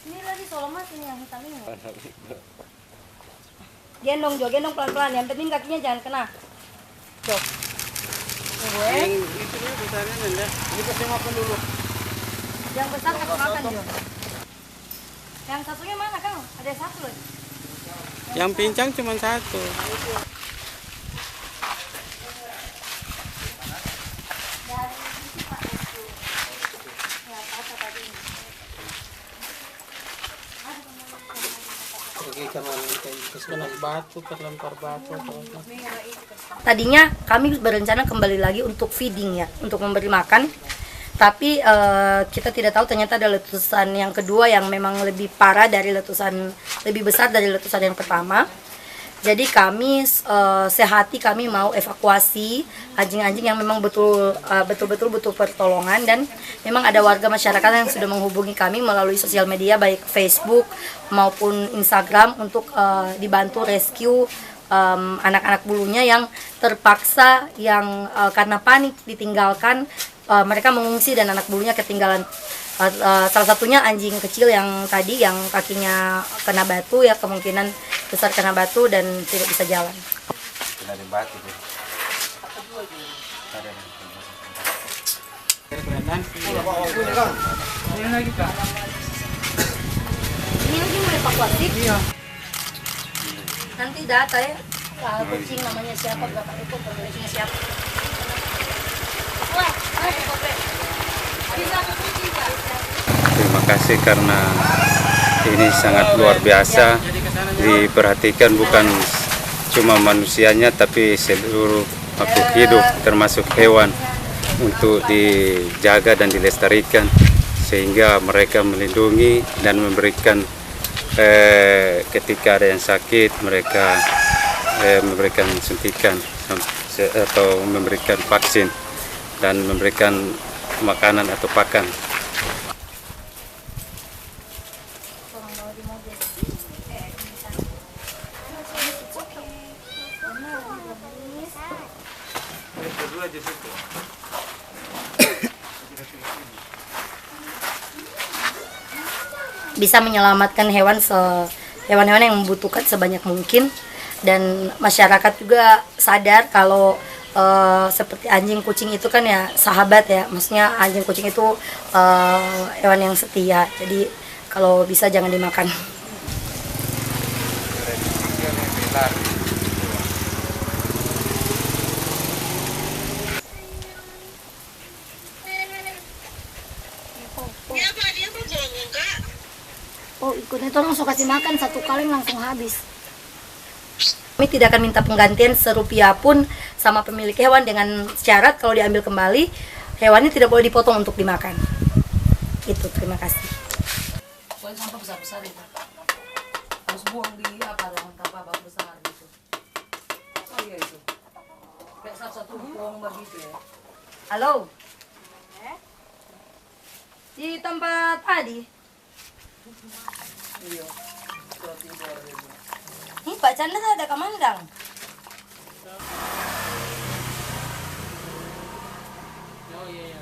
Ini lagi solomas ini yang hitam ini. Gendong Jo, gendong pelan-pelan. Yang penting kakinya jangan kena. Jo. Yang itunya besarnya enggak. Ini kasih makan dulu. Yang besar kasih makan Jo. Yang satunya mana Kang? Ada satu lagi. Yang pincang cuma satu. Batu terlempar batu. Tadinya kami berencana kembali lagi untuk feeding ya, untuk memberi makan. Tapi kita tidak tahu ternyata ada letusan yang kedua yang memang lebih parah dari letusan, lebih besar dari letusan yang pertama. Jadi kami sehati kami mau evakuasi anjing-anjing yang memang betul-betul butuh pertolongan, dan memang ada warga masyarakat yang sudah menghubungi kami melalui sosial media baik Facebook maupun Instagram untuk dibantu rescue anak-anak bulunya yang terpaksa karena panik ditinggalkan, mereka mengungsi dan anak bulunya ketinggalan. Salah satunya anjing kecil yang tadi yang kakinya kena batu ya, kemungkinan besar kena batu dan tidak bisa jalan. Kena di batu tuh. Ini lagi Kak. Ini lagi mau evakuasi. Iya. Nanti data ya, kucing namanya siapa, berapa ekor, pemiliknya siapa. Wah, bisa ke kucing Kak. Terima kasih karena ini sangat luar biasa. Diperhatikan bukan cuma manusianya tapi seluruh makhluk hidup termasuk hewan untuk dijaga dan dilestarikan sehingga mereka melindungi dan memberikan ketika ada yang sakit mereka memberikan suntikan atau memberikan vaksin dan memberikan makanan atau pakan. Bisa menyelamatkan hewan-hewan yang membutuhkan sebanyak mungkin, dan masyarakat juga sadar kalau seperti anjing kucing itu kan ya sahabat ya, maksudnya anjing kucing itu hewan yang setia, jadi kalau bisa jangan dimakan. Oh, ikutnya itu langsung kasih makan, satu kali langsung habis. Kami tidak akan minta penggantian serupiah pun sama pemilik hewan dengan syarat kalau diambil kembali, hewannya tidak boleh dipotong untuk dimakan. Itu, terima kasih. Soalnya sampah besar-besar itu harus buang di apa besar gitu. Oh iya itu. Kayak satu buang begitu ya. Halo? Di tempat tadi? Iya. Ini Pak Chandra ada kemandang. Oh iya.